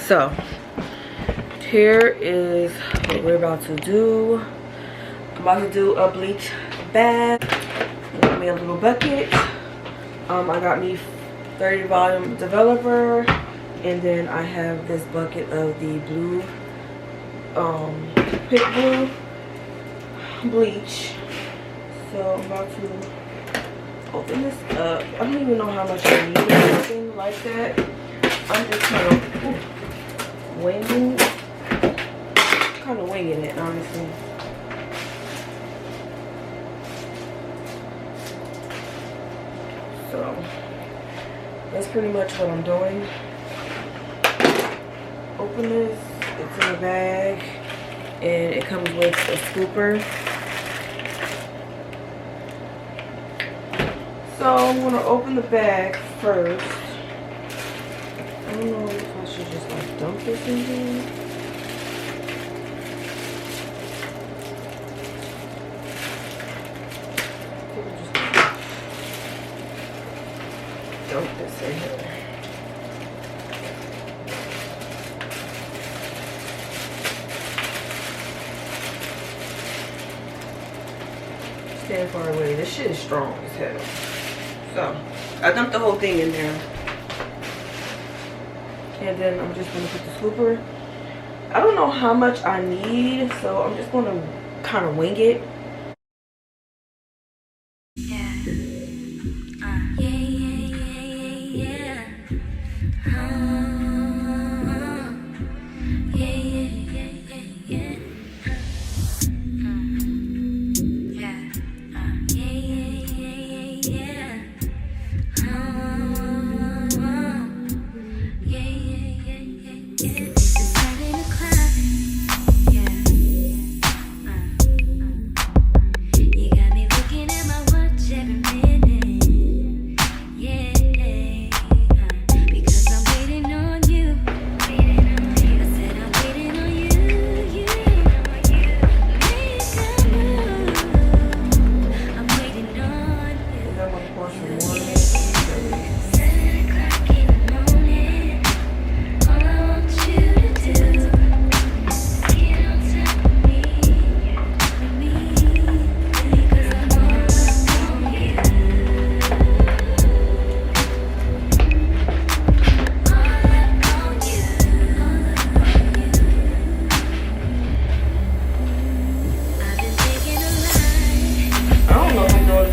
So here is what we're about to do. I'm about to do a bleach bath. Got me a little bucket. I got me 30 volume developer, and then I have this bucket of the blue pit blue bleach. So I'm about to open this up. I don't even know how much I need or anything like that. I'm just kind of winging it, honestly. So that's pretty much what I'm doing. Open this. It's in a bag, and it comes with a scooper. So I'm gonna open the bag first. I don't know if I should just like dump this in here. Dump this in here. Stand far away. This shit is strong as hell. So I dumped the whole thing in there. And then I'm just gonna put the scooper. I don't know how much I need, so I'm just gonna kind of wing it.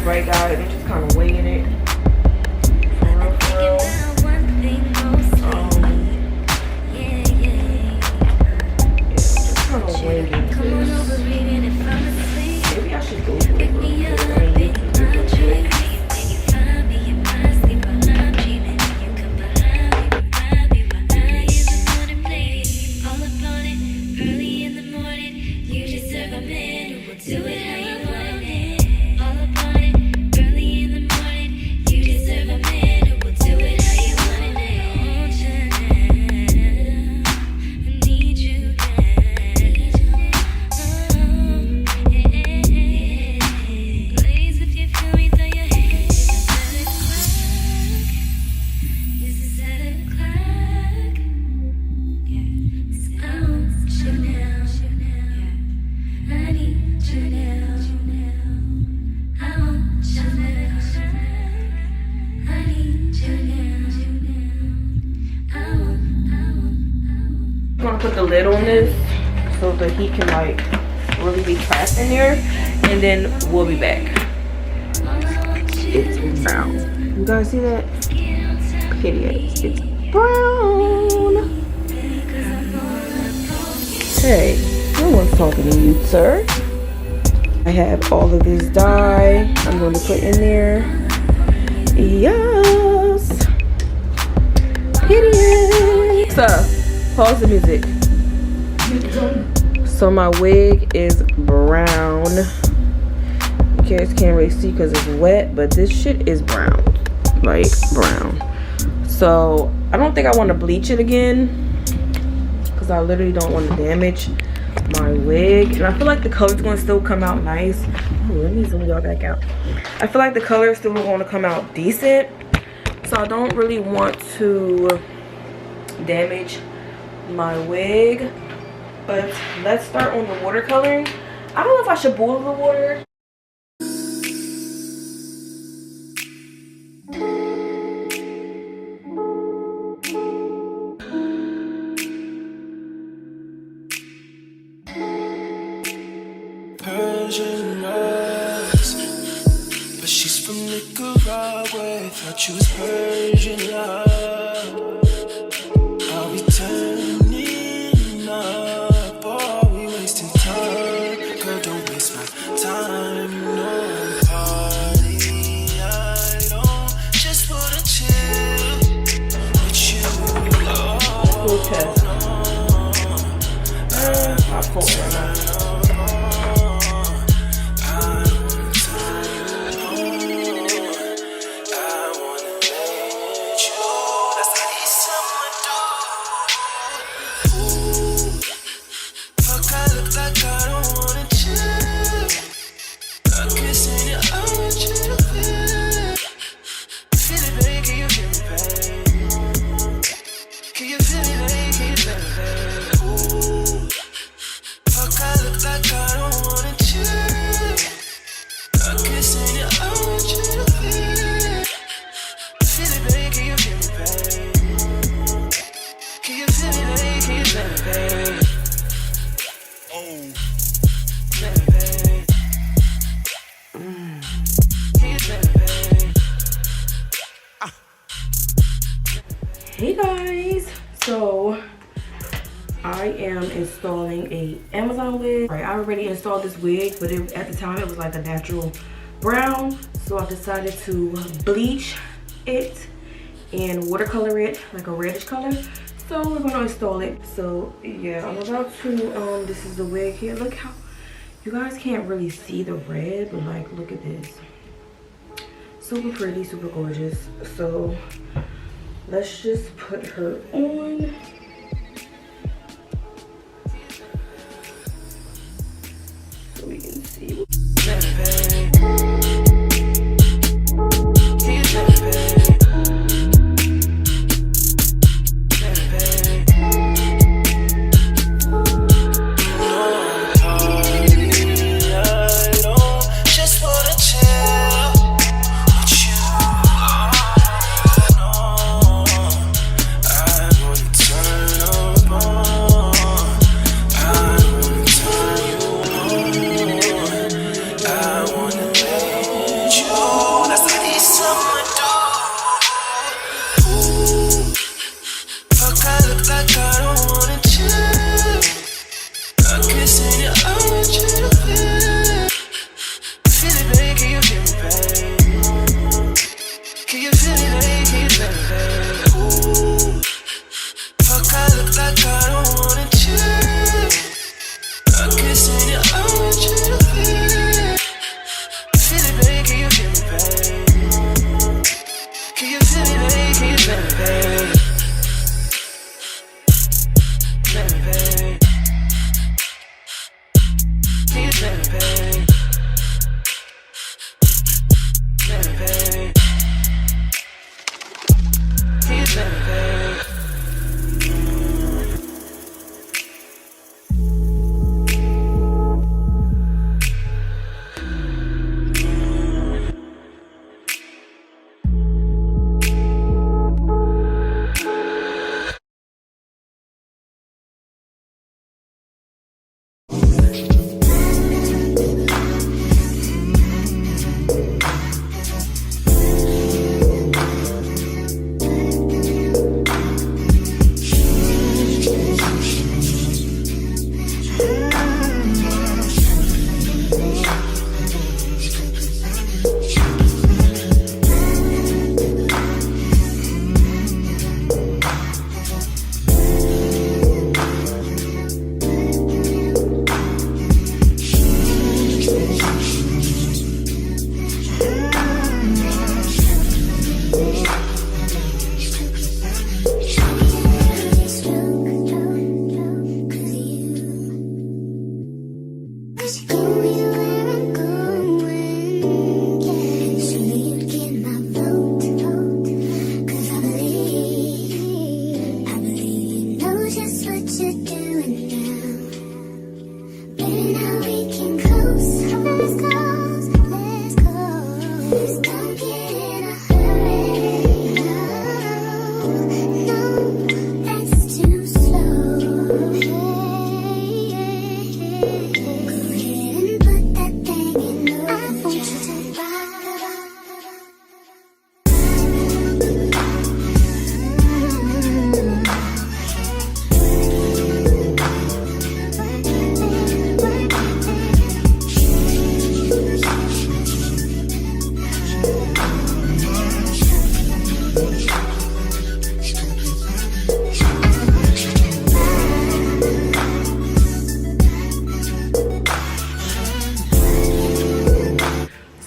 Right, guys, I'm just kind of winging it. Maybe I should go for it. Put the lid on this so the heat can like really be trapped in there, and then we'll be back. It's brown. You guys see that? Hideous. It's brown. Hey, no one's talking to you, sir. I have all of this dye I'm going to put in there. Yes. Hideous. So, pause the music. So my wig is brown. You guys can't really see because it's wet, but this shit is brown, like brown. So I don't think I want to bleach it again because I literally don't want to damage my wig, and I feel like the color's going to still come out nice. Oh, let me zoom y'all back out. I feel like the color is still going to come out decent, so I don't really want to damage my wig. But let's start on the watercoloring. I don't know if I should boil the water. Persian rose, but she's from Nicaragua. Thought you was Persian love. Are we turning up or are we wasting time? Girl, don't waste my time. No party, I don't just wanna chill with you. Cool test. I'll pull it right now. Hey guys, so I am installing a Amazon wig. Right, I already installed this wig, but at the time it was like a natural brown, so I decided to bleach it and watercolor it like a reddish color. So we're gonna install it. So yeah, I'm about to this is the wig here. Look how you guys can't really see the red, but like look at this. Super pretty, super gorgeous. So let's just put her on. So we can see. Just what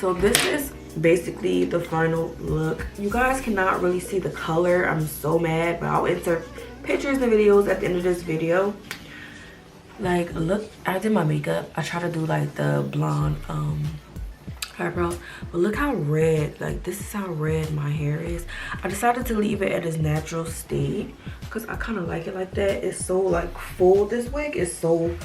So this is basically the final look. You guys cannot really see the color. I'm so mad, but I'll insert pictures and videos at the end of this video. Like, look, I did my makeup. I try to do like the blonde eyebrows, but look how red, like this is how red my hair is. I decided to leave it at its natural state because I kind of like it like that. It's so like full. This wig is so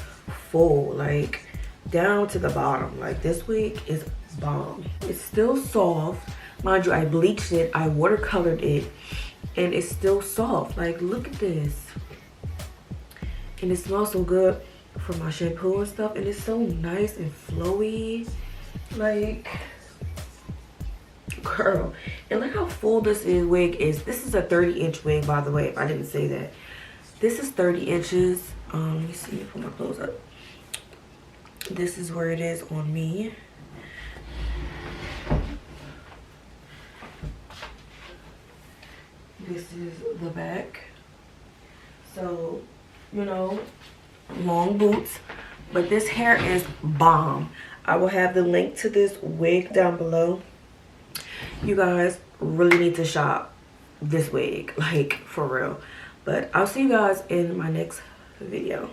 full, like down to the bottom. Like this wig is bomb. It's still soft, mind you. I bleached it, I watercolored it, and it's still soft. Like, look at this. And it smells so good from my shampoo and stuff, and it's so nice and flowy. Like, girl. And look how full this wig is. This is a 30-inch wig, by the way, if I didn't say that. This is 30 inches. Let me see, put my clothes up. This is where it is on me. This is the back. So, you know, long boots, but this hair is bomb. I will have the link to this wig down below. You guys really need to shop this wig, like for real. But I'll see you guys in my next video.